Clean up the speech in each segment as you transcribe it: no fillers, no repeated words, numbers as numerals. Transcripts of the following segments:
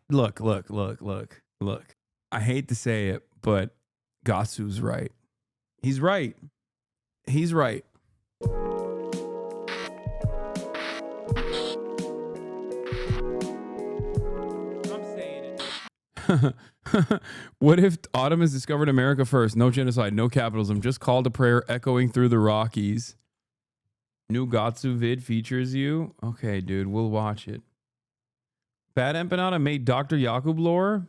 look. I hate to say it, but Gatsu's right. He's right. He's right. What if Ottomans discovered America first? No genocide, no capitalism, just call to prayer echoing through the Rockies. New Gattsu vid features you. Okay, dude, we'll watch it. Bad Empanada made Dr. Jakub lore.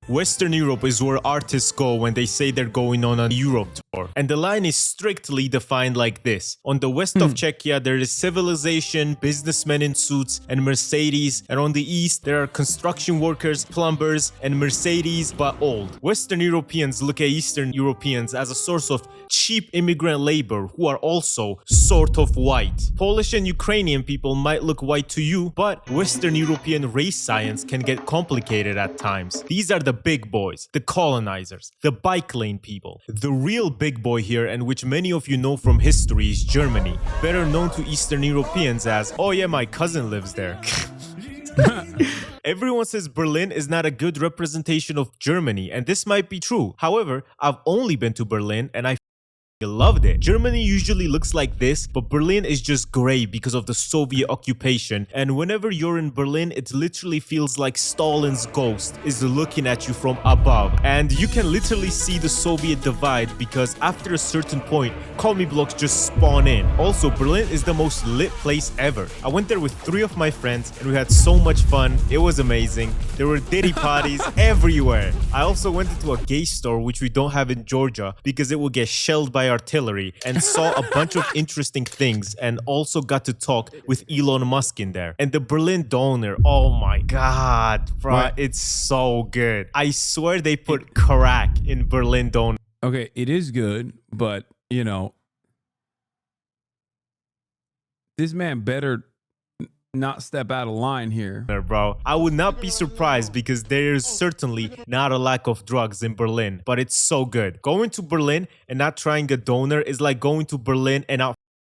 Western Europe is where artists go when they say they're going on a Europe tour. And the line is strictly defined like this. On the west of Czechia, there is civilization, businessmen in suits, and Mercedes. And on the east, there are construction workers, plumbers, and Mercedes, but old. Western Europeans look at Eastern Europeans as a source of cheap immigrant labor who are also sort of white. Polish and Ukrainian people might look white to you, but Western European race science can get complicated at times. These are the big boys, the colonizers, the bike lane people. The real big boy here, and which many of you know from history, is Germany, better known to Eastern Europeans as, oh yeah, my cousin lives there. Everyone says Berlin is not a good representation of Germany, and this might be true. However, I've only been to Berlin and I loved it. Germany usually looks like this, but Berlin is just gray because of the Soviet occupation, and whenever you're in Berlin, it literally feels like Stalin's ghost is looking at you from above, and you can literally see the Soviet divide because after a certain point, call me blocks just spawn in. Also, Berlin is the most lit place ever. I went there with 3 of my friends and we had so much fun. It was amazing. There were diddy parties everywhere. I also went into a gay store, which we don't have in Georgia because it will get shelled by artillery, and saw a bunch of interesting things, and also got to talk with Elon Musk in there. And the Berlin Doner, oh my god, bro, it's so good. I swear they put crack in Berlin Doner. Okay, it is good, but you know, this man better not step out of line here, bro. I would not be surprised because there's certainly not a lack of drugs in Berlin, but it's so good. Going to Berlin and not trying a donor is like going to Berlin and not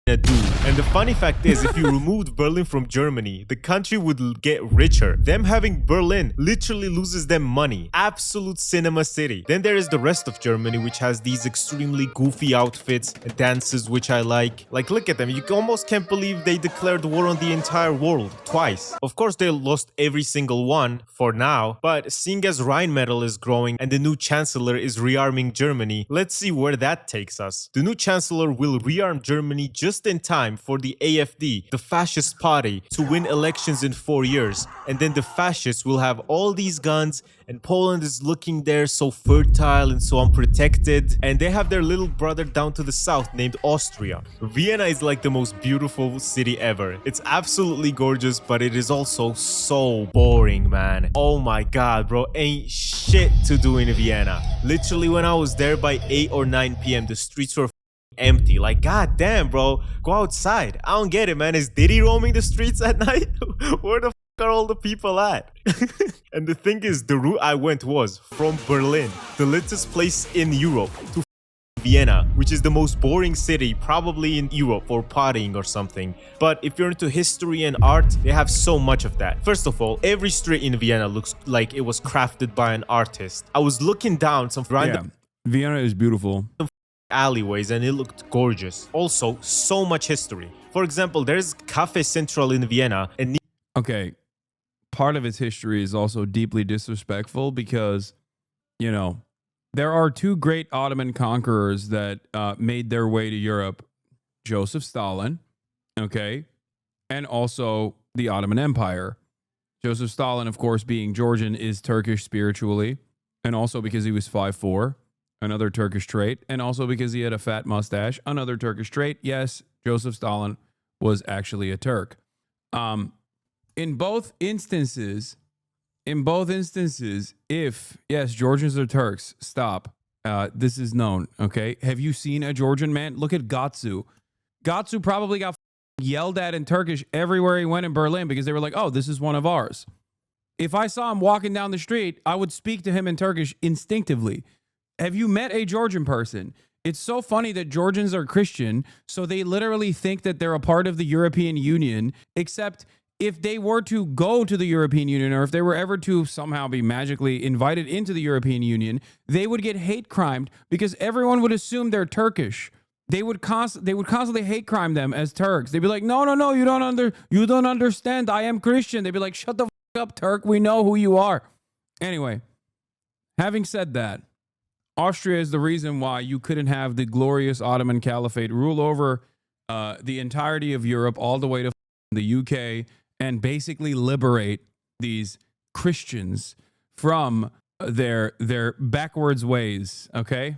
a dude. And the funny fact is, if you removed Berlin from Germany, the country would get richer. Them having Berlin literally loses them money. Absolute cinema city. Then there is the rest of Germany, which has these extremely goofy outfits and dances, which I like. Like, look at them. You almost can't believe they declared war on the entire world twice. Of course, they lost every single one for now, but seeing as Rheinmetall is growing and the new chancellor is rearming Germany, let's see where that takes us. The new chancellor will rearm Germany just in time for the AfD, the fascist party, to win elections in 4 years. And then the fascists will have all these guns, and Poland is looking there so fertile and so unprotected. And they have their little brother down to the south named Austria. Vienna is like the most beautiful city ever. It's absolutely gorgeous, but it is also so boring, man. Oh my god, bro, ain't shit to do in Vienna. Literally, when I was there by 8 or 9 p.m, the streets were empty. Like, god damn, bro, go outside. I don't get it, man. Is Diddy roaming the streets at night? Where the are all the people at? And the thing is, the route I went was from Berlin, the latest place in Europe, to Vienna, which is the most boring city probably in Europe for partying or something. But if you're into history and art, they have so much of that. First of all, every street in Vienna looks like it was crafted by an artist. I was looking down some random Vienna is beautiful alleyways and it looked gorgeous. Also, so much history. For example, there's Cafe Central in Vienna, and okay, part of its history is also deeply disrespectful because, you know, there are 2 great Ottoman conquerors that made their way to Europe: Joseph Stalin, okay, and also the Ottoman Empire. Joseph Stalin, of course, being Georgian, is Turkish spiritually, and also because he was 5'4", another Turkish trait, and also because he had a fat mustache, another Turkish trait. Yes, Joseph Stalin was actually a Turk. In both instances, if, yes, Georgians are Turks, stop. This is known, okay? Have you seen a Georgian man? Look at Gattsu. Gattsu probably got yelled at in Turkish everywhere he went in Berlin because they were like, oh, this is one of ours. If I saw him walking down the street, I would speak to him in Turkish instinctively. Have you met a Georgian person? It's so funny that Georgians are Christian, so they literally think that they're a part of the European Union, except if they were to go to the European Union, or if they were ever to somehow be magically invited into the European Union, they would get hate crimed because everyone would assume they're Turkish. They would constantly hate crime them as Turks. They'd be like, no, you don't understand. I am Christian. They'd be like, shut the fuck up, Turk. We know who you are. Anyway, having said that, Austria is the reason why you couldn't have the glorious Ottoman Caliphate rule over the entirety of Europe all the way to the UK and basically liberate these Christians from their backwards ways, okay?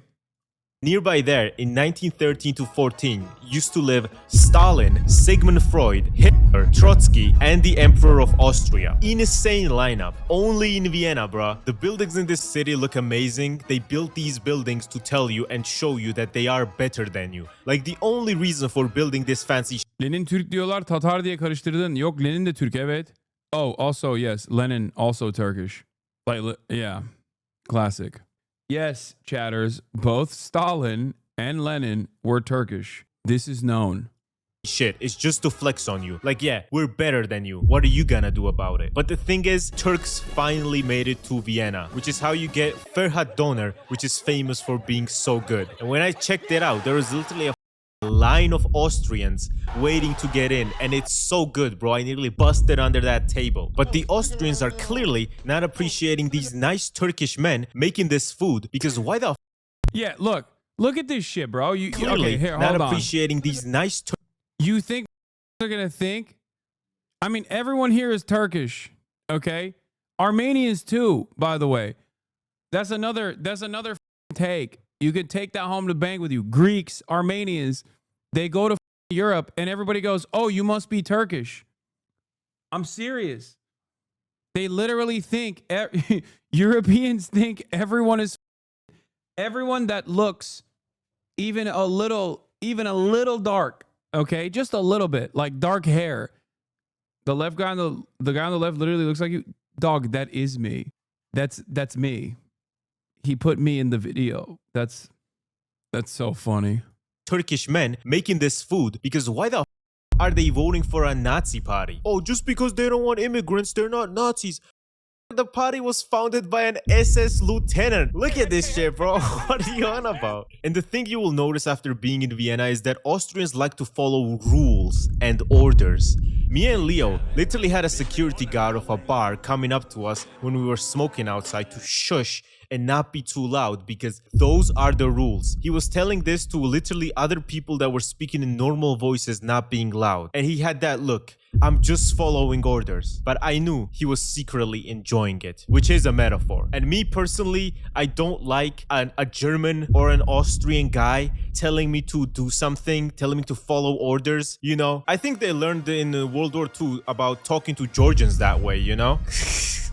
Nearby there, in 1913 to 14, used to live Stalin, Sigmund Freud, Hitler, Trotsky, and the Emperor of Austria. Insane lineup. Only in Vienna, bruh. The buildings in this city look amazing. They built these buildings to tell you and show you that they are better than you. Like the only reason for building this fancy Lenin Türk diyorlar, Tatar diye karıştırdın. Yok, Lenin de Türk, evet. Oh, also, yes, Lenin also Turkish. Like, yeah, classic. Yes, chatters, both Stalin and Lenin were Turkish. This is known. Shit, it's just to flex on you. Like, yeah, we're better than you. What are you gonna do about it? But the thing is, Turks finally made it to Vienna, which is how you get Ferhat Doner, which is famous for being so good. And when I checked it out, there was literally a line of Austrians waiting to get in, and it's so good, bro. I nearly busted under that table. But the Austrians are clearly not appreciating these nice Turkish men making this food, because why the yeah, look at this shit, bro. You clearly okay, here, not hold on. appreciating these nice You think they're gonna think? I mean, everyone here is Turkish, okay? Armenians too, by the way. That's another take. You could take that home to bank with you. Greeks, Armenians, they go to Europe and everybody goes, oh, you must be Turkish. I'm serious. They literally think, Europeans think everyone that looks even a little dark, okay? Just a little bit, like dark hair. The guy on the left literally looks like you. Dog, that is me. That's me. He put me in the video. That's so funny. Turkish men making this food, because why the are they voting for a Nazi party? Oh, just because they don't want immigrants, they're not Nazis. The party was founded by an SS lieutenant. Look at this shit, bro. What are you on about? And the thing you will notice after being in Vienna is that Austrians like to follow rules and orders. Me and Leo literally had a security guard of a bar coming up to us when we were smoking outside to shush and not be too loud, because those are the rules. He was telling this to literally other people that were speaking in normal voices, not being loud. And he had that look. I'm just following orders. But I knew he was secretly enjoying it, which is a metaphor. And me personally, I don't like a German or an Austrian guy telling me to do something, telling me to follow orders, you know? I think they learned in World War II about talking to Georgians that way, you know?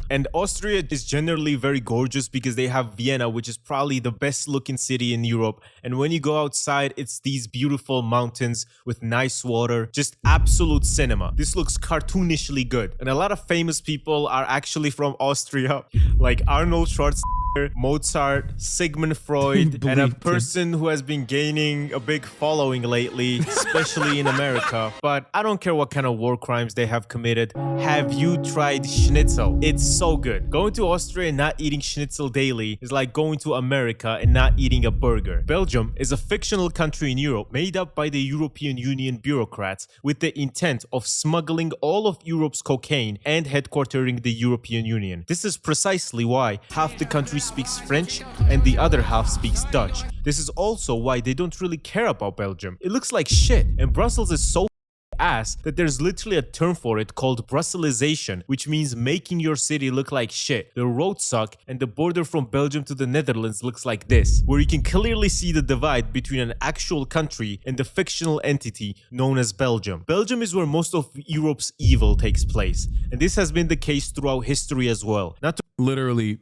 And Austria is generally very gorgeous because they have Vienna, which is probably the best looking city in Europe. And when you go outside, it's these beautiful mountains with nice water, just absolute cinema. This looks cartoonishly good. And a lot of famous people are actually from Austria, like Arnold Schwarzenegger, Mozart, Sigmund Freud, and a person who has been gaining a big following lately, especially in America. But I don't care what kind of war crimes they have committed. Have you tried schnitzel? It's so good. Going to Austria and not eating schnitzel daily is like going to America and not eating a burger. Belgium is a fictional country in Europe made up by the European Union bureaucrats with the intent of smuggling all of Europe's cocaine and headquartering the European Union. This is precisely why half the country speaks French and the other half speaks Dutch. This is also why they don't really care about Belgium. It looks like shit, and Brussels is so ass that there's literally a term for it called Brusselization, which means making your city look like shit. The roads suck, and the border from Belgium to the Netherlands looks like this, where you can clearly see the divide between an actual country and the fictional entity known as Belgium. Belgium is where most of Europe's evil takes place, and this has been the case throughout history as well. Not to literally,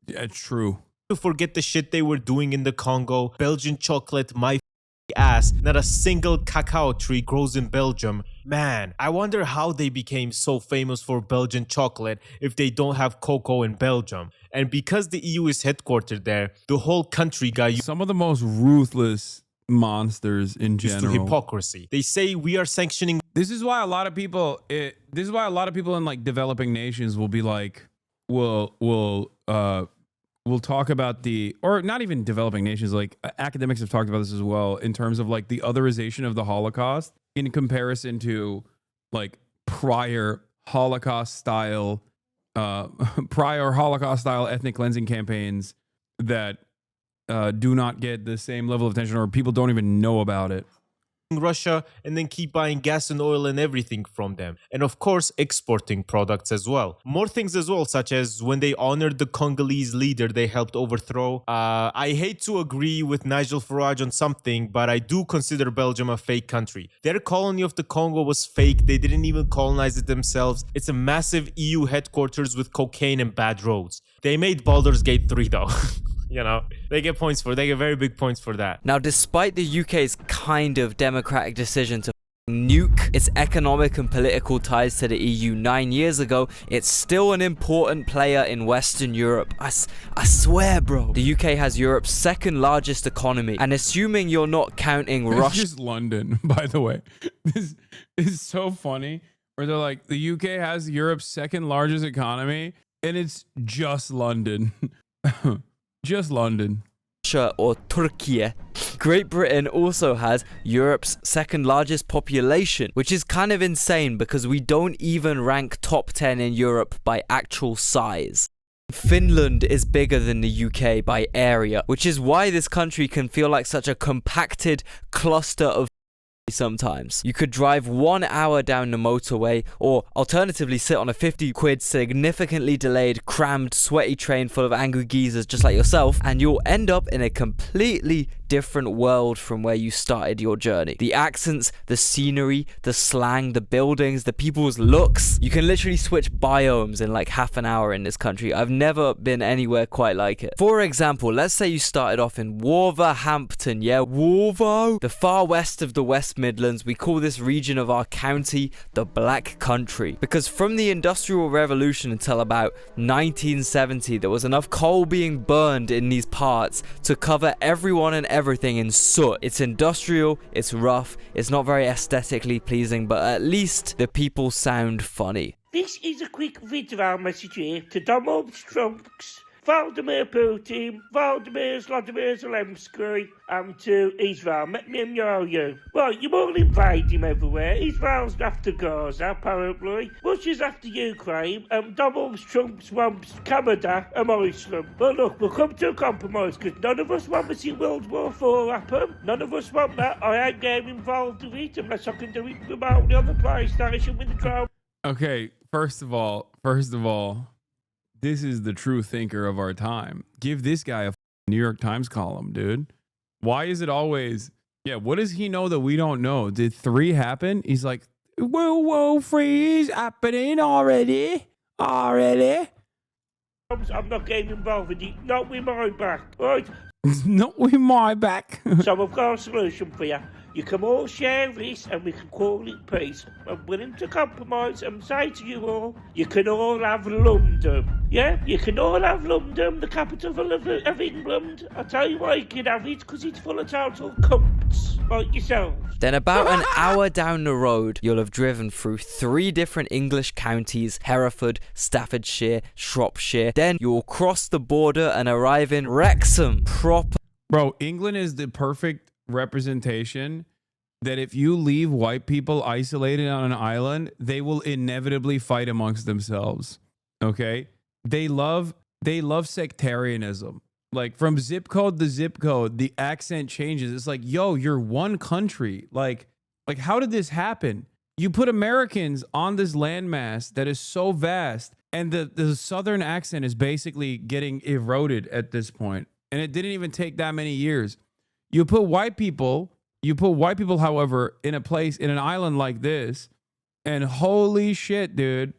it's true. To forget the shit they were doing in the Congo, Belgian chocolate, my ass, not a single cacao tree grows in Belgium. Man, I wonder how they became so famous for Belgian chocolate if they don't have cocoa in Belgium. And because the EU is headquartered there, the whole country got some of the most ruthless monsters in used to general. hypocrisy. They say we are sanctioning. This is why a lot of people. This is why a lot of people in like developing nations will be like, will talk about or not even developing nations. Like academics have talked about this as well in terms of like the otherization of the Holocaust in comparison to like prior Holocaust style ethnic cleansing campaigns that do not get the same level of attention, or people don't even know about it. Russia and then keep buying gas and oil and everything from them, and of course exporting products as well. More things as well, such as when they honored the Congolese leader they helped overthrow. I hate to agree with Nigel Farage on something, but I do consider Belgium a fake country. Their colony of the Congo was fake. They didn't even colonize it themselves. It's a massive EU headquarters with cocaine and bad roads. They made Baldur's Gate 3 though. You know, they get very big points for that. Now, despite the UK's kind of democratic decision to nuke its economic and political ties to the EU 9 years ago, it's still an important player in Western Europe. I swear, bro. The UK has Europe's second largest economy, and assuming you're not counting Russia. It's just London, by the way. This is so funny, where they're like, the UK has Europe's second largest economy, and it's just London. Just London. Or Turkey. Great Britain also has Europe's second largest population, which is kind of insane because we don't even rank top 10 in Europe by actual size. Finland is bigger than the UK by area, which is why this country can feel like such a compacted cluster of sometimes. You could drive 1 hour down the motorway, or alternatively sit on a 50 quid significantly delayed, crammed, sweaty train full of angry geezers just like yourself, and you'll end up in a completely different world from where you started your journey. The accents, the scenery, the slang, the buildings, the people's looks. You can literally switch biomes in like half an hour in this country. I've never been anywhere quite like it. For example, let's say you started off in Wolverhampton, yeah, Wolvo, the far west of the West Midlands. We call this region of our county the Black Country, because from the Industrial Revolution until about 1970, there was enough coal being burned in these parts to cover everyone and everything in soot. It's industrial, it's rough, it's not very aesthetically pleasing, but at least the people sound funny. This is a quick video message here to Donald Trump's Vladimir Putin, Vladimir Zelensky, and to Israel. Make me know you. Well, you all invade him everywhere. Israel's after Gaza, apparently. Russia's after Ukraine. Donald Trump wants Canada and Iceland. Well, look, we'll come to a compromise, because none of us want to see World War IV happen. None of us want that. I ain't getting involved with it unless I can do it remotely on the PlayStation with the drone. Okay, first of all, this is the true thinker of our time. Give this guy a New York Times column, dude. Why is it always, what does he know that we don't know? Did 3 happen? He's like, whoa, 3 is happening already. I'm not getting involved with it. Not with my back, right? Not with my back. So I've got a solution for you. You can all share this and we can call it peace. I'm willing to compromise and say to you all, you can all have London. Yeah, you can all have London, the capital of England. I'll tell you why you can have it, because it's full of total cunts like yourself. Then about an hour down the road, you'll have driven through 3 different English counties: Hereford, Staffordshire, Shropshire. Then you'll cross the border and arrive in Wrexham. Bro, England is the perfect representation that if you leave white people isolated on an island, they will inevitably fight amongst themselves. Okay? They love sectarianism. Like from zip code to zip code, the accent changes. It's like, yo, you're one country. Like how did this happen? You put Americans on this landmass that is so vast, and the southern accent is basically getting eroded at this point. And it didn't even take that many years. You put white people, however, in an island like this, and holy shit, dude.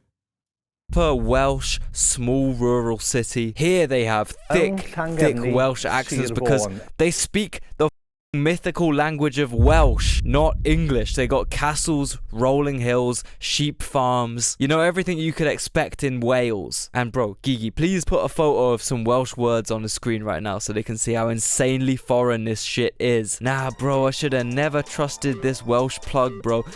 Per Welsh small rural city. Here they have thick Welsh accents because they speak the mythical language of Welsh, not English. They got castles, rolling hills, sheep farms, you know, everything you could expect in Wales. And bro, Gigi, please put a photo of some Welsh words on the screen right now so they can see how insanely foreign this shit is. Nah, bro, I should have never trusted this Welsh plug, bro.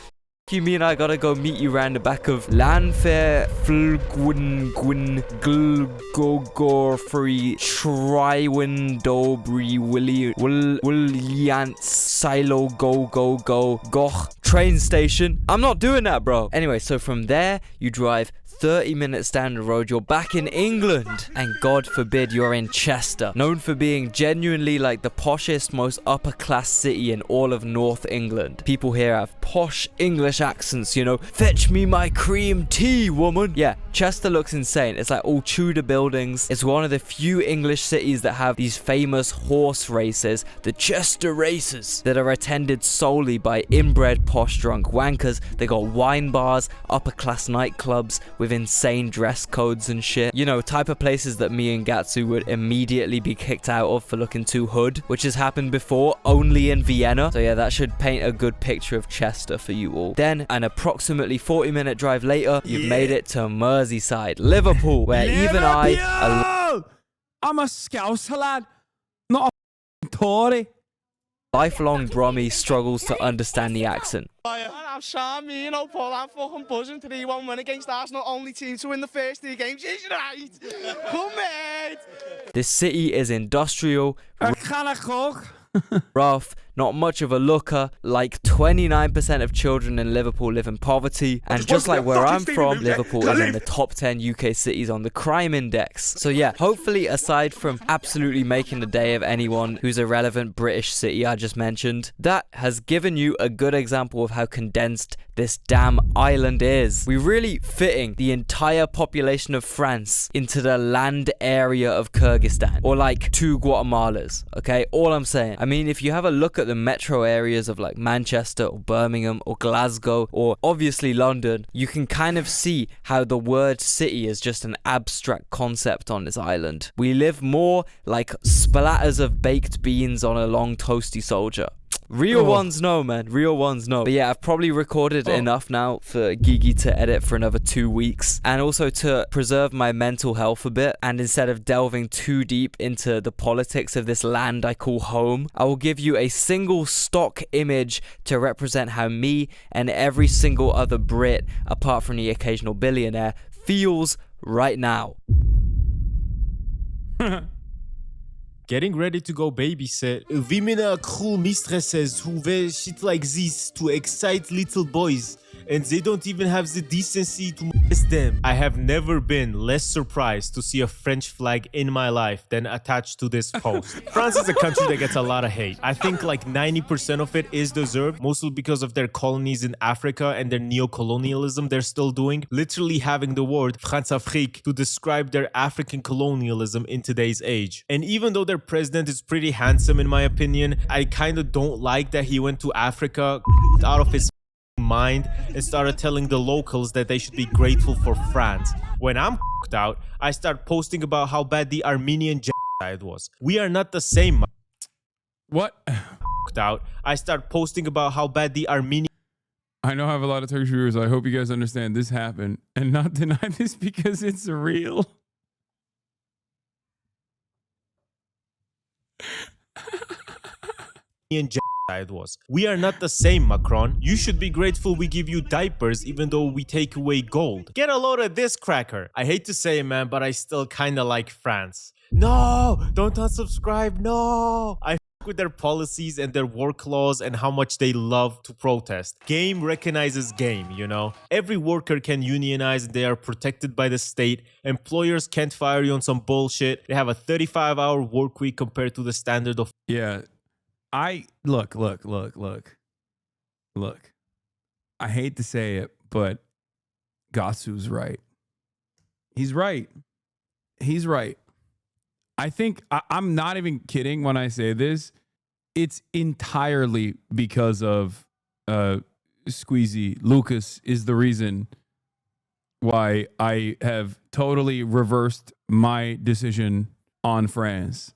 You mean I gotta go meet you round the back of Lanfair, Flgwyn, Gwyn, Glgogor, Free, Shrywin, Dobry, Williants, Silo, Go, Goch, train station. I'm not doing that, bro. Anyway, so from there, you drive 30 minutes down the road, you're back in England. And God forbid you're in Chester, known for being genuinely like the poshest, most upper class city in all of North England. People here have posh English accents, you know, fetch me my cream tea, woman. Yeah, Chester looks insane. It's like all Tudor buildings. It's one of the few English cities that have these famous horse races, the Chester races, that are attended solely by inbred posh drunk wankers. They got wine bars, upper class nightclubs with insane dress codes and shit. You know, type of places that me and Gattsu would immediately be kicked out of for looking too hood, which has happened before, only in Vienna. So yeah, that should paint a good picture of Chester for you all. Then, an approximately 40-minute drive later, you've made it to Merseyside, Liverpool, where even I'm a Scouser lad, not a Tory. lifelong Brummy struggles to understand the accent. I'm Sam, you know, Paul, I'm fucking buzzing. 3-1 win against Arsenal, only team to win the first 3 games. He's right. Come, mate. This city is industrial, Can I cook? rough, not much of a looker. Like 29% of children in Liverpool live in poverty, and just like where I'm from, Liverpool is in the top 10 UK cities on the crime index. So yeah, hopefully aside from absolutely making the day of anyone who's a relevant British city I just mentioned, that has given you a good example of how condensed this damn island is. We're really fitting the entire population of France into the land area of Kyrgyzstan, or like 2 Guatemalas, okay? All I'm saying. I mean, if you have a look at the metro areas of like Manchester or Birmingham or Glasgow or obviously London, you can kind of see how the word city is just an abstract concept on this island. We live more like splatters of baked beans on a long toasty soldier. Real ones know, man. Real ones know. But yeah, I've probably recorded enough now for Gigi to edit for another 2 weeks. And also to preserve my mental health a bit. And instead of delving too deep into the politics of this land I call home, I will give you a single stock image to represent how me and every single other Brit, apart from the occasional billionaire, feels right now. Getting ready to go babysit. Women are cruel mistresses who wear shit like this to excite little boys, and they don't even have the decency to molest them. I have never been less surprised to see a French flag in my life than attached to this post. France is a country that gets a lot of hate. I think like 90% of it is deserved, mostly because of their colonies in Africa and their neo-colonialism they're still doing, literally having the word France-Afrique to describe their African colonialism in today's age. And even though their president is pretty handsome in my opinion, I kind of don't like that he went to Africa out of his mind and started telling the locals that they should be grateful for France. When I'm out, I start posting about how bad the Armenian genocide was. We are not the same. What? Out, I start posting about how bad the Armenian. I know I have a lot of Turkish viewers. I hope you guys understand this happened and not deny this because it's real. Genocide was. We are not the same, Macron. You should be grateful we give you diapers even though we take away gold. Get a load of this cracker. I hate to say it, man, but I still kinda like France. No, don't unsubscribe, no. I with their policies and their work laws and how much they love to protest. Game recognizes game, you know? Every worker can unionize and they are protected by the state. Employers can't fire you on some bullshit. They have a 35-hour work week compared to the standard of... Yeah. Look. I hate to say it, but Gattsu's right. He's right. I think I'm not even kidding when I say this. It's entirely because of Squeezy. Lucas is the reason why I have totally reversed my decision on France.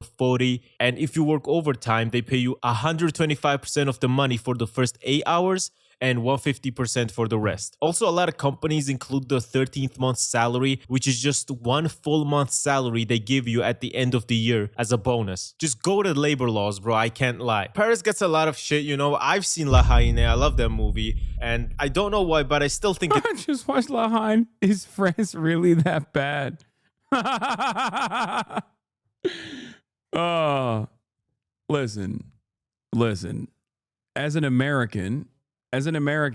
40, and if you work overtime, they pay you 125% of the money for the first 8 hours and 150% for the rest. Also, a lot of companies include the 13th month salary, which is just one full month salary they give you at the end of the year as a bonus. Just go to labor laws, bro, I can't lie. Paris gets a lot of shit, you know. I've seen La Haine, I love that movie, and I don't know why, but I still think I just watched La Haine. Is France really that bad? Listen. As an American,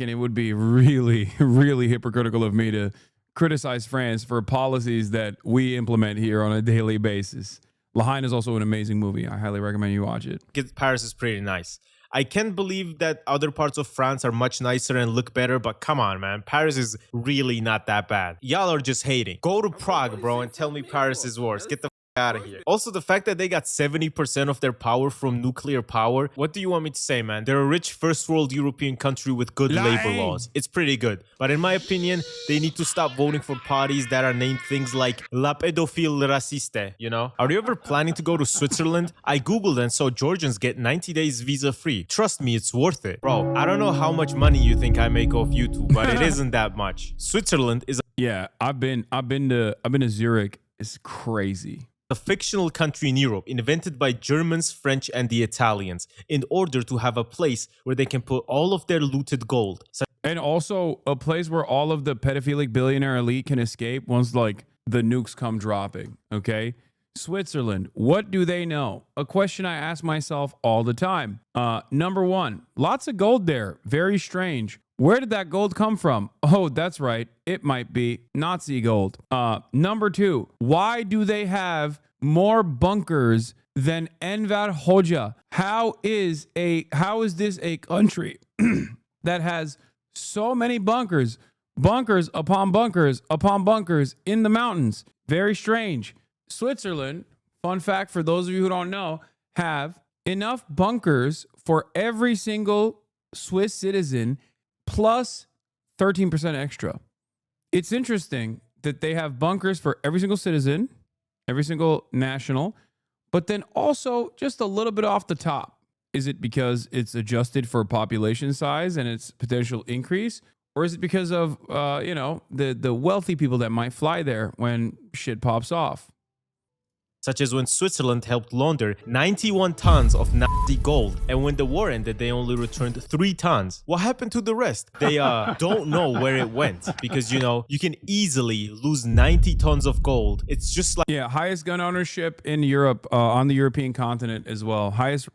it would be really, really hypocritical of me to criticize France for policies that we implement here on a daily basis. La Haine is also an amazing movie. I highly recommend you watch it. Paris is pretty nice. I can't believe that other parts of France are much nicer and look better, but come on, man. Paris is really not that bad. Y'all are just hating. Go to Prague, bro, and tell me Paris is worse. Get the out of here. Also, the fact that they got 70% of their power from nuclear power, what do you want me to say, man? They're a rich first world European country with good labor laws. It's pretty good. But in my opinion, they need to stop voting for parties that are named things like La Pédophile Raciste, you know? Are you ever planning to go to Switzerland? I googled and saw Georgians get 90 days visa free. Trust me, it's worth it. Bro, I don't know how much money you think I make off YouTube, but it isn't that much. Switzerland is Yeah, I've been to Zurich. It's crazy. A fictional country in Europe invented by Germans, French, and the Italians in order to have a place where they can put all of their looted gold. And also a place where all of the pedophilic billionaire elite can escape once like the nukes come dropping, okay? Switzerland, what do they know? A question I ask myself all the time. Number one, lots of gold there. Very strange. Where did that gold come from? Oh, that's right. It might be Nazi gold. Number two, why do they have more bunkers than Enver Hoxha? How is this a country that has so many bunkers upon bunkers upon bunkers in the mountains? Very strange. Switzerland, fun fact for those of you who don't know, have enough bunkers for every single Swiss citizen plus 13% extra. It's interesting that they have bunkers for every single citizen, every single national, but then also just a little bit off the top. Is it because it's adjusted for population size and its potential increase? Or is it because of, the wealthy people that might fly there when shit pops off? Such as when Switzerland helped launder 91 tons of Nazi gold, and when the war ended, they only returned 3 tons. What happened to the rest? They don't know where it went, because, you know, you can easily lose 90 tons of gold. It's just like... Yeah, highest gun ownership in Europe, on the European continent as well. Highest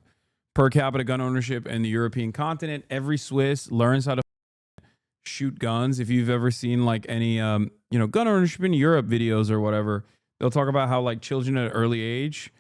per capita gun ownership in the European continent. Every Swiss learns how to shoot guns. If you've ever seen like any, gun ownership in Europe videos or whatever, they'll talk about how like children at an early age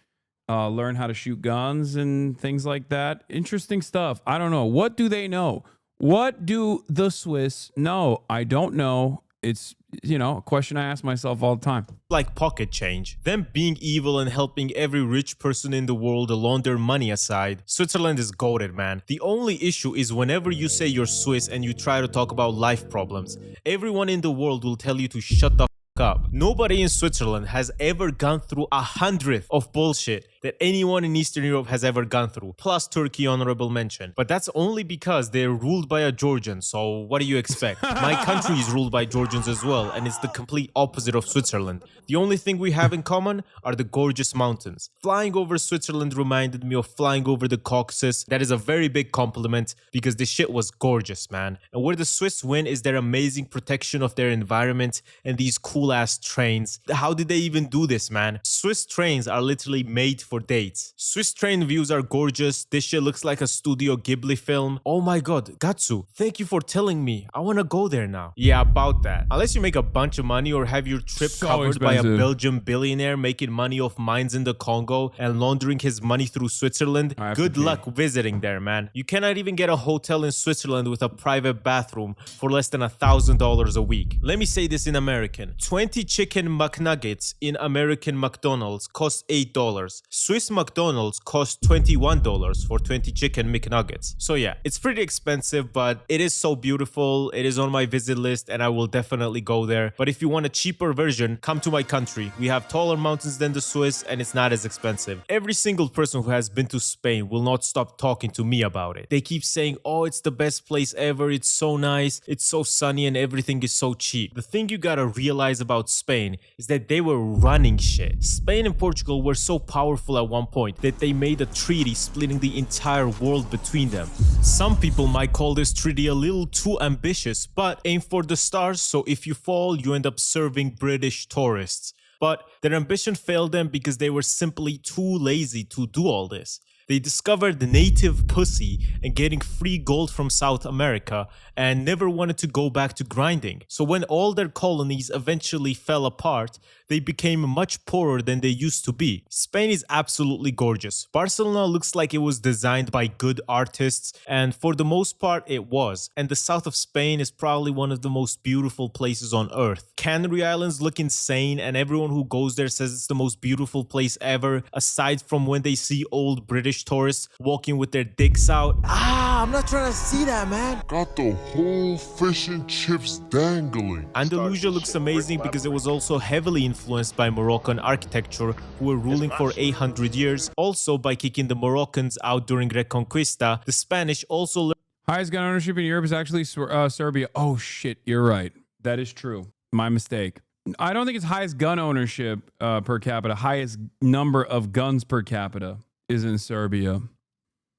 learn how to shoot guns and things like that. Interesting stuff. I don't know. What do they know? What do the Swiss know? I don't know. It's, a question I ask myself all the time. Like pocket change. Them being evil and helping every rich person in the world launder money aside, Switzerland is goated, man. The only issue is whenever you say you're Swiss and you try to talk about life problems, everyone in the world will tell you to shut the up. Nobody in Switzerland has ever gone through 100th of bullshit that anyone in Eastern Europe has ever gone through, plus Turkey, honorable mention. But that's only because they're ruled by a Georgian, so what do you expect? My country is ruled by Georgians as well, and it's the complete opposite of Switzerland. The only thing we have in common are the gorgeous mountains. Flying over Switzerland reminded me of flying over the Caucasus. That is a very big compliment, because the shit was gorgeous, man. And where the Swiss win is their amazing protection of their environment and these cool ass trains. How did they even do this, man? Swiss trains are literally made for dates. Swiss train views are gorgeous. This shit looks like a Studio Ghibli film. Oh my god, Gattsu, thank you for telling me. I want to go there now. Yeah, about that. Unless you make a bunch of money or have your trip covered by a Belgian billionaire making money off mines in the Congo and laundering his money through Switzerland, good luck visiting there, man. You cannot even get a hotel in Switzerland with a private bathroom for less than $1,000 a week. Let me say this in American. 20 chicken McNuggets in American McDonald's McDonald's costs $8. Swiss McDonald's costs $21 for 20 chicken McNuggets. So yeah, it's pretty expensive, but it is so beautiful. It is on my visit list and I will definitely go there. But if you want a cheaper version, come to my country. We have taller mountains than the Swiss and it's not as expensive. Every single person who has been to Spain will not stop talking to me about it. They keep saying, oh, it's the best place ever. It's so nice. It's so sunny and everything is so cheap. The thing you gotta realize about Spain is that they were running shit. Spain and Portugal were so powerful at one point that they made a treaty splitting the entire world between them. Some people might call this treaty a little too ambitious, but aim for the stars, so if you fall, you end up serving British tourists. But their ambition failed them because they were simply too lazy to do all this. They discovered the native pussy and getting free gold from South America and never wanted to go back to grinding. So when all their colonies eventually fell apart, they became much poorer than they used to be. Spain is absolutely gorgeous. Barcelona looks like it was designed by good artists, and for the most part it was. And the south of Spain is probably one of the most beautiful places on earth. Canary Islands look insane and everyone who goes there says it's the most beautiful place ever, aside from when they see old British tourists walking with their dicks out. I'm not trying to see that, man. Got the whole fish and chips dangling. Andalusia looks amazing because it was also heavily influenced by Moroccan architecture, who were ruling for 800 years. Also, by kicking the Moroccans out during Reconquista, the Spanish also Highest gun ownership in Europe is actually Serbia. Oh shit, you're right. That is true. My mistake. I don't think it's highest gun ownership per capita. Highest number of guns per capita is in Serbia.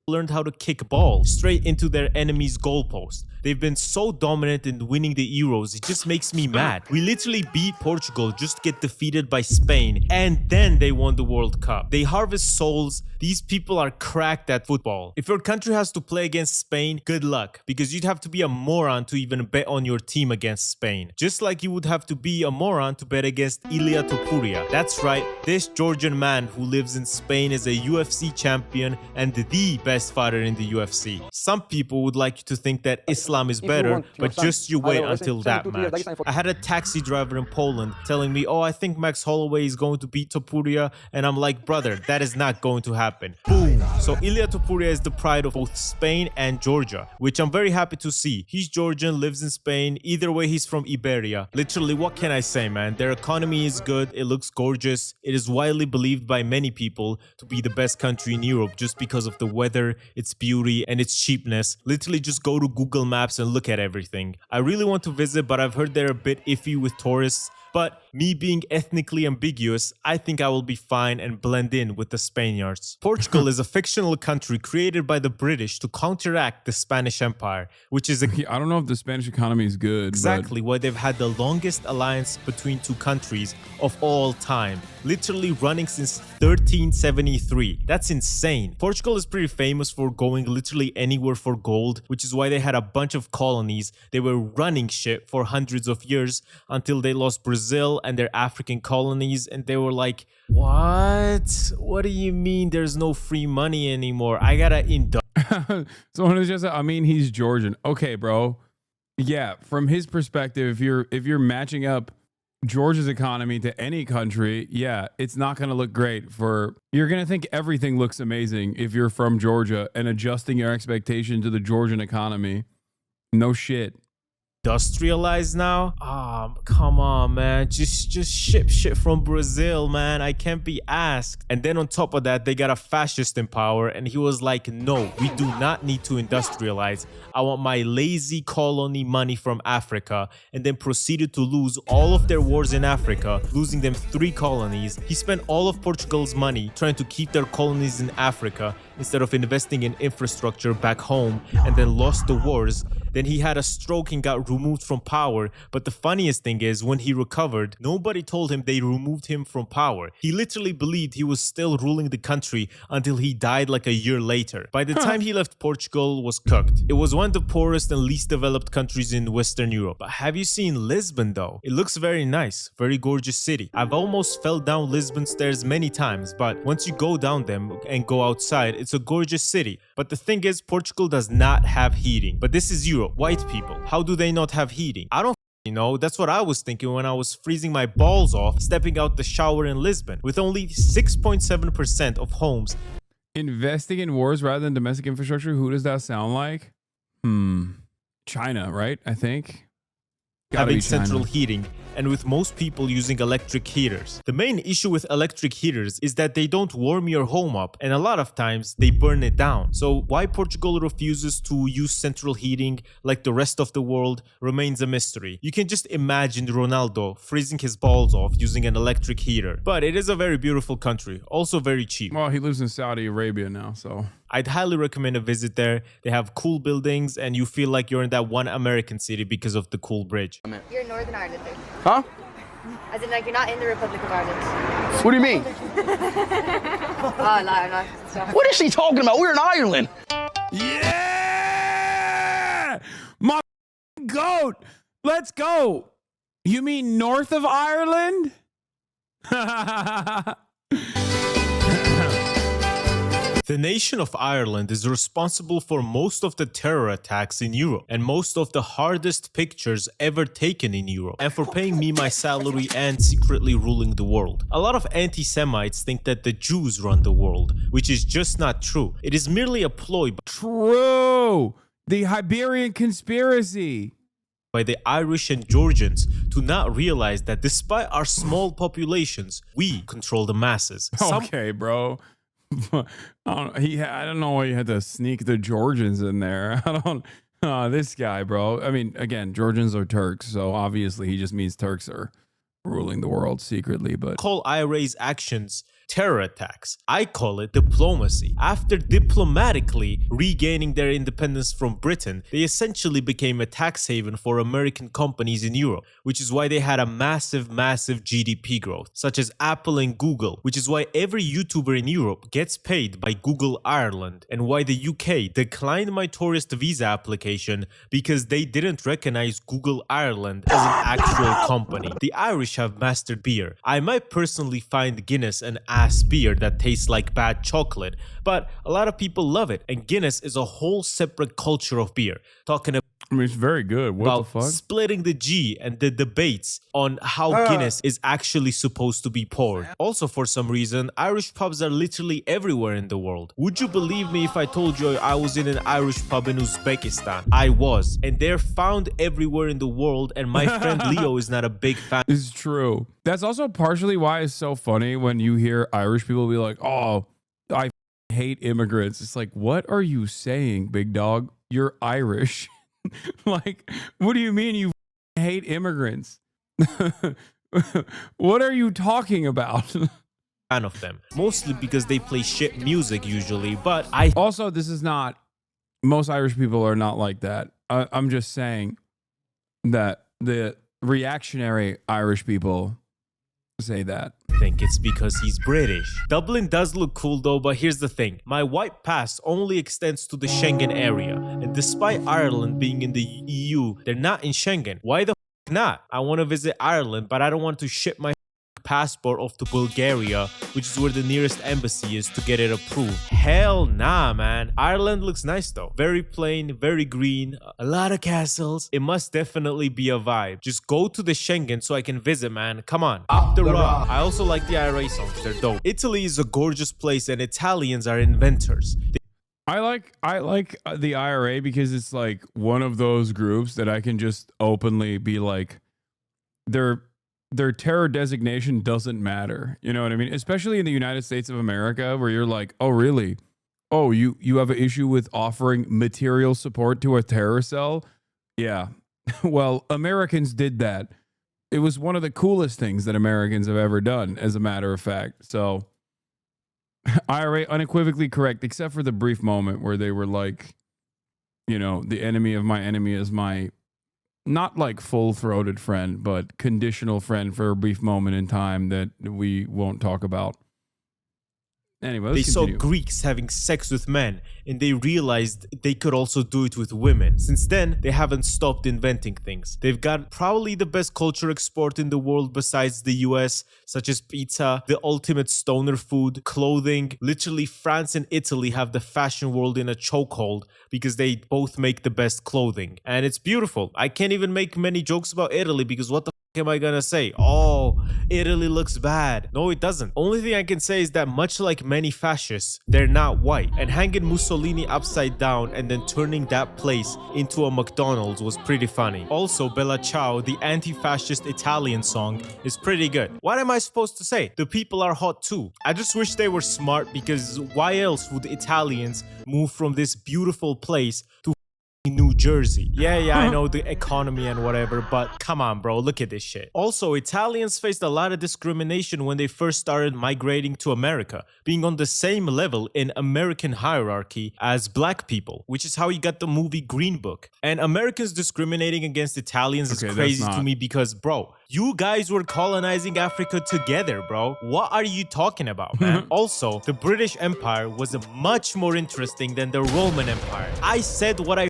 learned how to kick balls straight into their enemy's goalpost. They've been so dominant in winning the Euros, it just makes me mad. We literally beat Portugal just to get defeated by Spain, and then they won the World Cup. They harvest souls. These people are cracked at football. If your country has to play against Spain, good luck, because you'd have to be a moron to even bet on your team against Spain. Just like you would have to be a moron to bet against Ilia Topuria. That's right, this Georgian man who lives in Spain is a UFC champion and the best fighter in the UFC. Some people would like you to think that Islam is better, but just you wait until that match. I had a taxi driver in Poland telling me, oh, I think Max Holloway is going to beat Topuria, and I'm like, brother, that is not going to happen. Boom! So Ilia Topuria is the pride of both Spain and Georgia, which I'm very happy to see. He's Georgian, lives in Spain. Either way, he's from Iberia. Literally, what can I say, man? Their economy is good, it looks gorgeous. It is widely believed by many people to be the best country in Europe just because of the weather, its beauty, and its cheapness. Literally, just go to Google Maps and look at everything. I really want to visit, but I've heard they're a bit iffy with tourists. But me being ethnically ambiguous, I think I will be fine and blend in with the Spaniards. Portugal is a fictional country created by the British to counteract the Spanish Empire, which is I don't know if the Spanish economy is good. Exactly why they've had the longest alliance between two countries of all time, literally running since 1373. That's insane. Portugal is pretty famous for going literally anywhere for gold, which is why they had a bunch of colonies. They were running shit for hundreds of years until they lost Brazil and their African colonies, and they were like, what do you mean there's no free money anymore? I gotta Someone is just, I mean, he's Georgian. Okay, bro. Yeah, from his perspective, if you're matching up Georgia's economy to any country, yeah, it's not going to look great you're going to think everything looks amazing if you're from Georgia, and adjusting your expectation to the Georgian economy. No shit. Industrialized now? Come on, man. Just ship shit from Brazil, man. I can't be asked. And then on top of that, they got a fascist in power, and he was like, no, we do not need to industrialize. I want my lazy colony money from Africa, and then proceeded to lose all of their wars in Africa, losing them 3 colonies. He spent all of Portugal's money trying to keep their colonies in Africa instead of investing in infrastructure back home, and then lost the wars. Then he had a stroke and got removed from power. But the funniest thing is, when he recovered, nobody told him they removed him from power. He literally believed he was still ruling the country until he died like a year later. By the time he left, Portugal was cooked. It was one of the poorest and least developed countries in Western Europe. But have you seen Lisbon though? It looks very nice, very gorgeous city. I've almost fell down Lisbon stairs many times, but once you go down them and go outside, it's a gorgeous city. But the thing is, Portugal does not have heating. But this is Europe. White people, how do they not have heating? I don't You know, that's what I was thinking when I was freezing my balls off stepping out the shower in Lisbon. With only 6.7% of homes Investing in wars rather than domestic infrastructure. Who does that sound like? China, right? I think. Gotta having be China. central heating, and with most people using electric heaters. The main issue with electric heaters is that they don't warm your home up, and a lot of times they burn it down. So why Portugal refuses to use central heating like the rest of the world remains a mystery. You can just imagine Ronaldo freezing his balls off using an electric heater. But it is a very beautiful country, also very cheap. Well, he lives in Saudi Arabia now, so. I'd highly recommend a visit there. They have cool buildings and you feel like you're in that one American city because of the cool bridge. You're in Northern Ireland, though. Huh? As in, like, you're not in the Republic of Ireland. What do you mean? Oh, no. Stop. What is she talking about? We're in Ireland. Yeah! My goat! Let's go! You mean north of Ireland? The nation of Ireland is responsible for most of the terror attacks in Europe and most of the hardest pictures ever taken in Europe, and for paying me my salary and secretly ruling the world. A lot of anti-Semites think that the Jews run the world, which is just not true. It is merely a ploy True! The Iberian conspiracy. by the Irish and Georgians to not realize that despite our small populations, we control the masses. Okay, bro. I don't know why you had to sneak the Georgians in there. This guy, bro. I mean, again, Georgians are Turks, so obviously he just means Turks are ruling the world secretly, but call IRA's actions terror attacks. I call it diplomacy. After diplomatically regaining their independence from Britain, they essentially became a tax haven for American companies in Europe, which is why they had a massive GDP growth, such as Apple and Google, which is why every YouTuber in Europe gets paid by Google Ireland, and why the UK declined my tourist visa application because they didn't recognize Google Ireland as an actual company. The Irish have mastered beer. I might personally find Guinness an ass beer that tastes like bad chocolate, but a lot of people love it, and Guinness is a whole separate culture of beer. Talking about it's very good. What the fuck? splitting the G and the debates on how Guinness is actually supposed to be poured. Also, for some reason, Irish pubs are literally everywhere in the world. Would you believe me if I told you I was in an Irish pub in Uzbekistan? I was, and they're found everywhere in the world, and my friend Leo is not a big fan. This is true. That's also partially why it's so funny when you hear Irish people be like, oh, I hate immigrants. It's like, what are you saying, big dog? You're Irish. Like, what do you mean you hate immigrants? What are you talking about? Fan of them, mostly because they play shit music usually, but I also, this is not, most Irish people are not like that. I'm just saying that the reactionary Irish people say that. think it's because he's British. Dublin does look cool though, but here's the thing. My white pass only extends to the Schengen area, and despite Ireland being in the EU, they're not in Schengen. Why the f not? I want to visit Ireland, but I don't want to ship my passport off to Bulgaria, which is where the nearest embassy is, to get it approved. Hell nah, man. Ireland looks nice though. Very plain, very green, a lot of castles. It must definitely be a vibe. Just go to the Schengen so I can visit, man. Come on. Up the rock. I also like the IRA songs. They're dope. Italy is a gorgeous place and Italians are inventors. I like the IRA because it's like one of those groups that I can just openly be like, their terror designation doesn't matter. You know what I mean? Especially in the United States of America, where you're like, oh, really? Oh, you have an issue with offering material support to a terror cell? Yeah. Well, Americans did that. It was one of the coolest things that Americans have ever done, as a matter of fact. So IRA unequivocally correct, except for the brief moment where they were like, you know, the enemy of my enemy is my, not like full-throated friend, but conditional friend for a brief moment in time that we won't talk about. Anyway, They let's saw continue. Greeks having sex with men, and they realized they could also do it with women. Since then, they haven't stopped inventing things. They've got probably the best culture export in the world besides the US, such as pizza, the ultimate stoner food, clothing. Literally, France and Italy have the fashion world in a chokehold because they both make the best clothing. And it's beautiful. I can't even make many jokes about Italy because what the am I gonna say? Oh, Italy looks bad. No, it doesn't. Only thing I can say is that much like many fascists, they're not white. And hanging Mussolini upside down and then turning that place into a McDonald's was pretty funny. Also, Bella Ciao, the anti-fascist Italian song, is pretty good. What am I supposed to say? The people are hot too. I just wish they were smart because why else would Italians move from this beautiful place to New Jersey? Yeah, I know the economy and whatever, but come on, bro, look at this shit. Also, Italians faced a lot of discrimination when they first started migrating to America, being on the same level in American hierarchy as black people, which is how you got the movie Green Book. And Americans discriminating against Italians is crazy to me because, bro, you guys were colonizing Africa together, bro. What are you talking about, man? Also, the British Empire was much more interesting than the Roman Empire. I said what I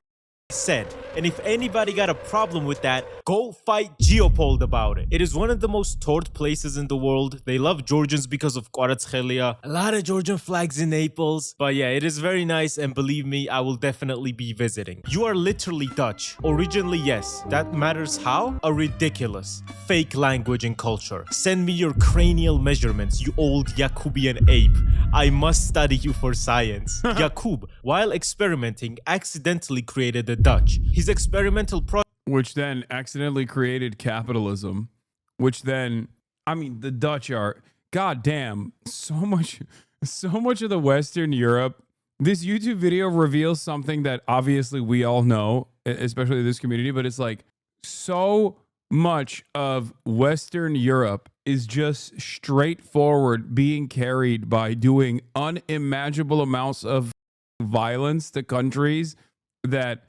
said, and if anybody got a problem with that, go fight Geopold about it. It is one of the most toured places in the world. They love Georgians because of Quartzchelia. A lot of Georgian flags in Naples. But yeah, it is very nice, and believe me, I will definitely be visiting. You are literally Dutch. Originally, yes. That matters how? A ridiculous, fake language and culture. Send me your cranial measurements, you old Jacobian ape. I must study you for science. Jakub, while experimenting, accidentally created the Dutch. His experimental project, Which then accidentally created capitalism, which then, I mean, the Dutch are, goddamn, so much of the Western Europe. This YouTube video reveals something that obviously we all know, especially this community, but it's like so much of Western Europe is just straightforward being carried by doing unimaginable amounts of violence to countries that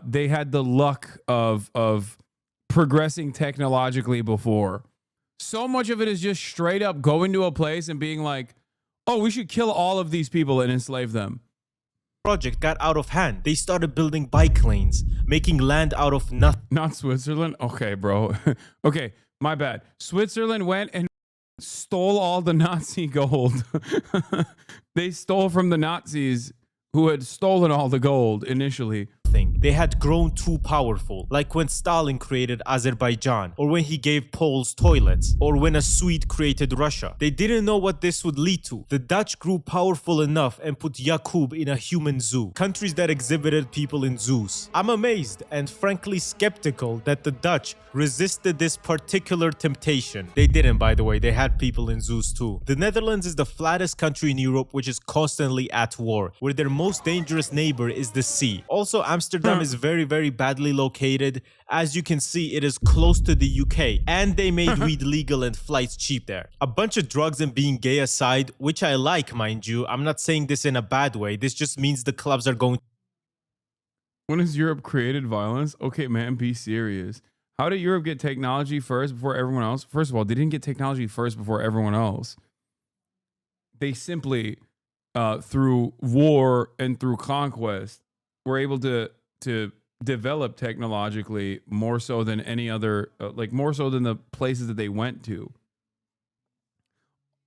they had the luck of progressing technologically before. So much of it is just straight up going to a place and being like, oh, we should kill all of these people and enslave them. project got out of hand. They started building bike lanes, making land out of nothing. Not Switzerland? Okay, bro. Okay, my bad. Switzerland went and stole all the Nazi gold. They stole from the Nazis who had stolen all the gold initially. They had grown too powerful, like when Stalin created Azerbaijan, or when he gave Poles toilets, or when a Swede created Russia. They didn't know what this would lead to. The Dutch grew powerful enough and put Jakub in a human zoo, countries that exhibited people in zoos. I'm amazed and frankly skeptical that the Dutch resisted this particular temptation. They didn't, by the way, they had people in zoos too. The Netherlands is the flattest country in Europe which is constantly at war, where their most dangerous neighbor is the sea. Also, Amsterdam is very, very badly located. As you can see, it is close to the UK, and they made weed legal and flights cheap there. A bunch of drugs and being gay aside, which I like, mind you. I'm not saying this in a bad way. This just means the clubs are going. When has Europe created violence? Okay, man, be serious. How did Europe get technology first before everyone else? First of all, they didn't get technology first before everyone else. They simply, through war and through conquest, were able to develop technologically more so than any other, like more so than the places that they went to.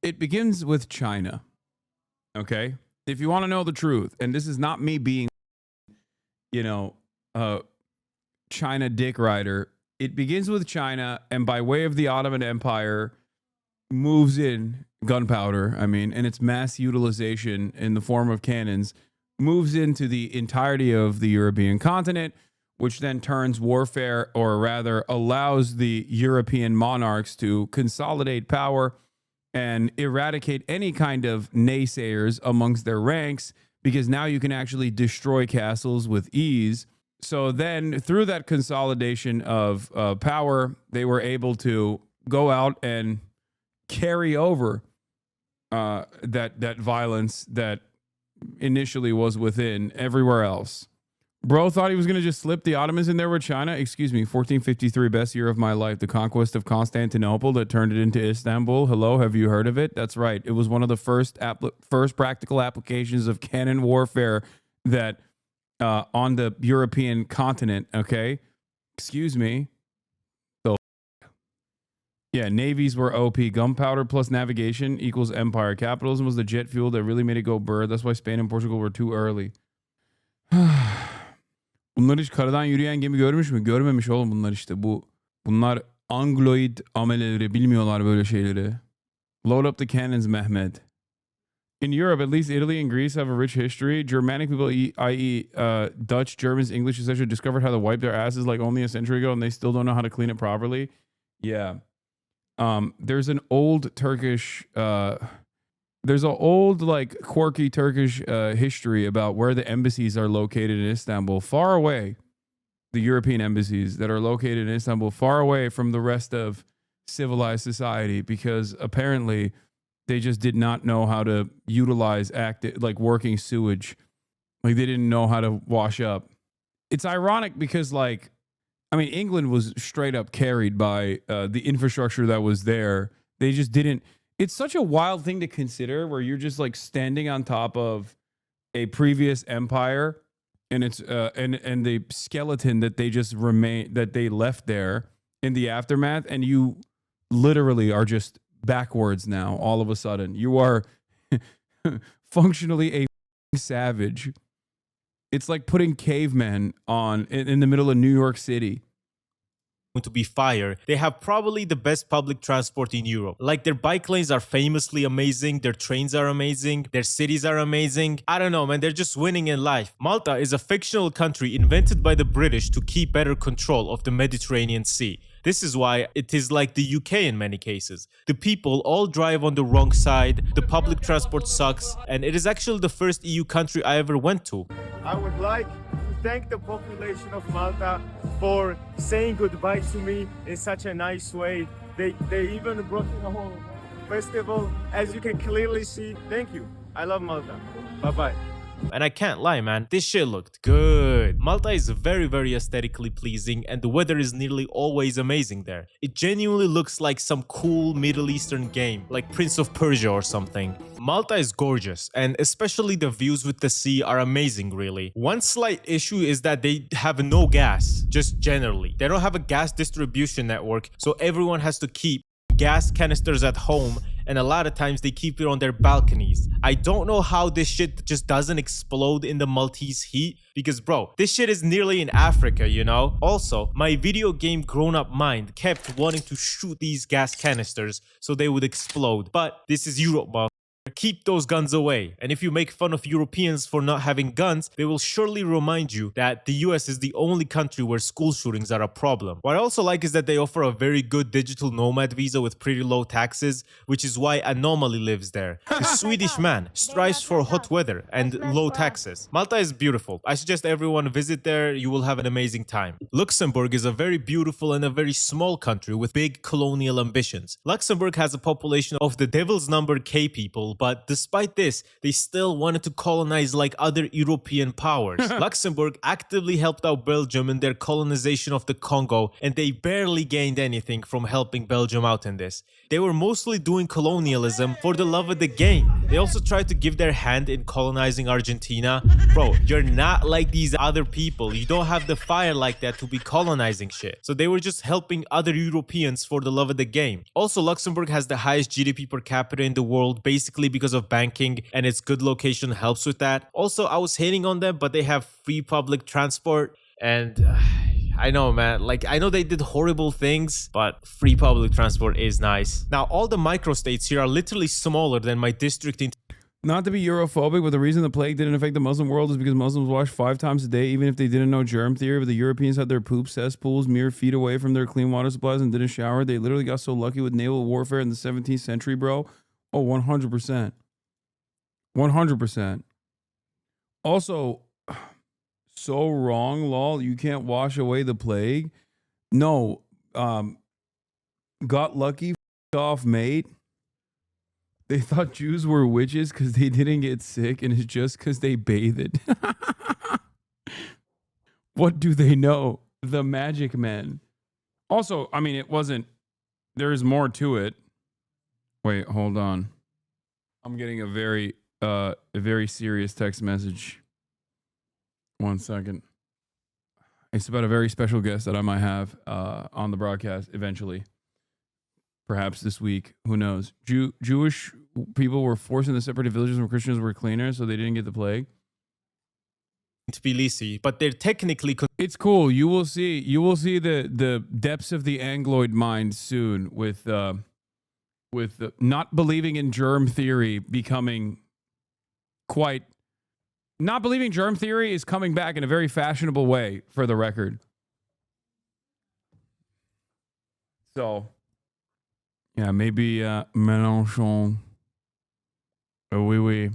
It begins with China. Okay? If you want to know the truth, and this is not me being, China dick rider. It begins with China, and by way of the Ottoman Empire, moves in gunpowder, and its mass utilization in the form of cannons, moves into the entirety of the European continent, which then turns warfare, or rather allows the European monarchs to consolidate power and eradicate any kind of naysayers amongst their ranks, because now you can actually destroy castles with ease. So then through that consolidation of power, they were able to go out and carry over that violence that initially was within everywhere else. Bro thought he was going to just slip the Ottomans in there with China. Excuse me, 1453, best year of my life. The conquest of Constantinople that turned it into Istanbul. Hello, have you heard of it? That's right. It was one of the first practical applications of cannon warfare that on the European continent, okay? Excuse me. So, yeah, navies were OP. Gunpowder plus navigation equals empire. Capitalism was the jet fuel that really made it go bird. That's why Spain and Portugal were too early. Bunlar hiç karadan yürüyen gemi görmüş mü? Görmemiş oğlum bunlar işte. Bunlar Angloid ameleleri, bilmiyorlar böyle şeyleri. Load up the cannons, Mehmet. In Europe, at least Italy and Greece have a rich history. Germanic people, i.e. Dutch, Germans, English, etc., discovered how to wipe their asses like only a century ago, and they still don't know how to clean it properly. Yeah. There's an old Turkish... There's an old, like, quirky Turkish history about where the embassies are located in Istanbul, far away. The European embassies that are located in Istanbul, far away from the rest of civilized society, because apparently they just did not know how to utilize working sewage. Like, they didn't know how to wash up. It's ironic because, like, I mean, England was straight up carried by the infrastructure that was there. They just didn't. It's such a wild thing to consider where you're just like standing on top of a previous empire and it's and the skeleton that they left there in the aftermath, and you literally are just backwards now all of a sudden. You are functionally a savage. It's like putting cavemen in the middle of New York City. To be fire. They have probably the best public transport in Europe. Like, their bike lanes are famously amazing, their trains are amazing, their cities are amazing. I don't know, man, they're just winning in life. Malta is a fictional country invented by the British to keep better control of the Mediterranean Sea. This is why it is like the UK in many cases. The people all drive on the wrong side, the public transport sucks, and it is actually the first EU country I ever went to. I would like to thank the population of Malta for saying goodbye to me in such a nice way. They even brought me a whole festival. As you can clearly see, thank you. I love Malta. Bye-bye. And I can't lie, man, this shit looked good. Malta is very, very aesthetically pleasing, and the weather is nearly always amazing there. It genuinely looks like some cool Middle Eastern game, like Prince of Persia or something. Malta is gorgeous, and especially the views with the sea are amazing, really. One slight issue is that they have no gas, just generally. They don't have a gas distribution network, so everyone has to keep gas canisters at home, and a lot of times they keep it on their balconies. I don't know how this shit just doesn't explode in the Maltese heat, because bro, this shit is nearly in Africa, you know? Also, my video game grown-up mind kept wanting to shoot these gas canisters so they would explode, but this is Europe, motherfucker. Keep those guns away. And if you make fun of Europeans for not having guns, they will surely remind you that the US is the only country where school shootings are a problem. What I also like is that they offer a very good digital nomad visa with pretty low taxes, which is why Anomaly lives there. The Swedish man strives for hot weather and low taxes. Malta is beautiful. I suggest everyone visit there. You will have an amazing time. Luxembourg is a very beautiful and a very small country with big colonial ambitions. Luxembourg has a population of the devil's number K people, but despite this, they still wanted to colonize like other European powers. Luxembourg actively helped out Belgium in their colonization of the Congo, and they barely gained anything from helping Belgium out in this. They were mostly doing colonialism for the love of the game. They also tried to give their hand in colonizing Argentina. Bro, you're not like these other people. You don't have the fire like that to be colonizing shit. So they were just helping other Europeans for the love of the game. Also, Luxembourg has the highest GDP per capita in the world, basically because of banking, and its good location helps with that. Also, I was hating on them, but they have free public transport, and I know, man, like, I know they did horrible things, but free public transport is nice. Now, all the microstates here are literally smaller than my district in... Not to be Europhobic, but the reason the plague didn't affect the Muslim world is because Muslims wash 5 times a day, even if they didn't know germ theory. But the Europeans had their poop cesspools mere feet away from their clean water supplies and didn't shower. They literally got so lucky with naval warfare in the 17th century, bro. Oh, 100%. 100%. Also, so wrong, lol. You can't wash away the plague. No. Got lucky, off, mate. They thought Jews were witches because they didn't get sick, and it's just because they bathed. What do they know? The Magic Men. Also, I mean, it wasn't. There's more to it. Wait, hold on. I'm getting a very serious text message. 1 second. It's about a very special guest that I might have on the broadcast eventually. Perhaps this week. Who knows? Jewish people were forced into separate villages where Christians were cleaner, so they didn't get the plague. Tbilisi, but they're technically... It's cool. You will see the depths of the Angloid mind soon with not believing in germ theory becoming quite... Not believing germ theory is coming back in a very fashionable way, for the record. So, yeah, maybe Mélenchon. Oui, oui.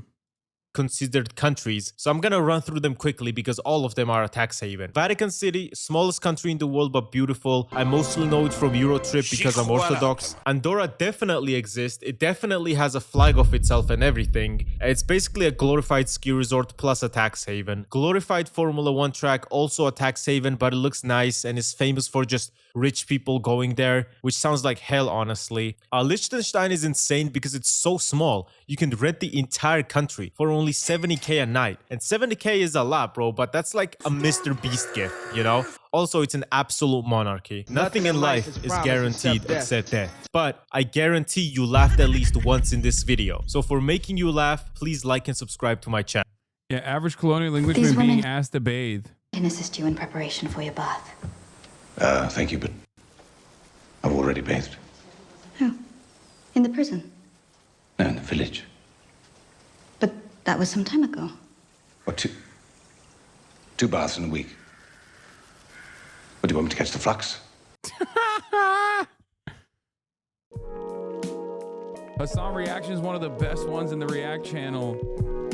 Considered countries, so I'm gonna run through them quickly because all of them are a tax haven. Vatican City, smallest country in the world but beautiful. I mostly know it from Eurotrip because I'm Orthodox. Andorra definitely exists. It definitely has a flag of itself and everything. It's basically a glorified ski resort plus a tax haven. Glorified Formula 1 track, also a tax haven, but it looks nice and is famous for just rich people going there, which sounds like hell, honestly. Liechtenstein is insane because it's so small. You can rent the entire country for only 70k a night. And 70k is a lot, bro, but that's like a Mr. Beast gift, you know? Also, it's an absolute monarchy. Nothing in life is guaranteed except death. But I guarantee you laughed at least once in this video. So for making you laugh, please like and subscribe to my channel. Yeah, average colonial Englishman being asked to bathe. I can assist you in preparation for your bath. Thank you, but I've already bathed. Oh, in the prison? No, in the village. But that was some time ago. What, two baths in a week? What, do you want me to catch the flux? Hasan Reactions is one of the best ones in the React channel.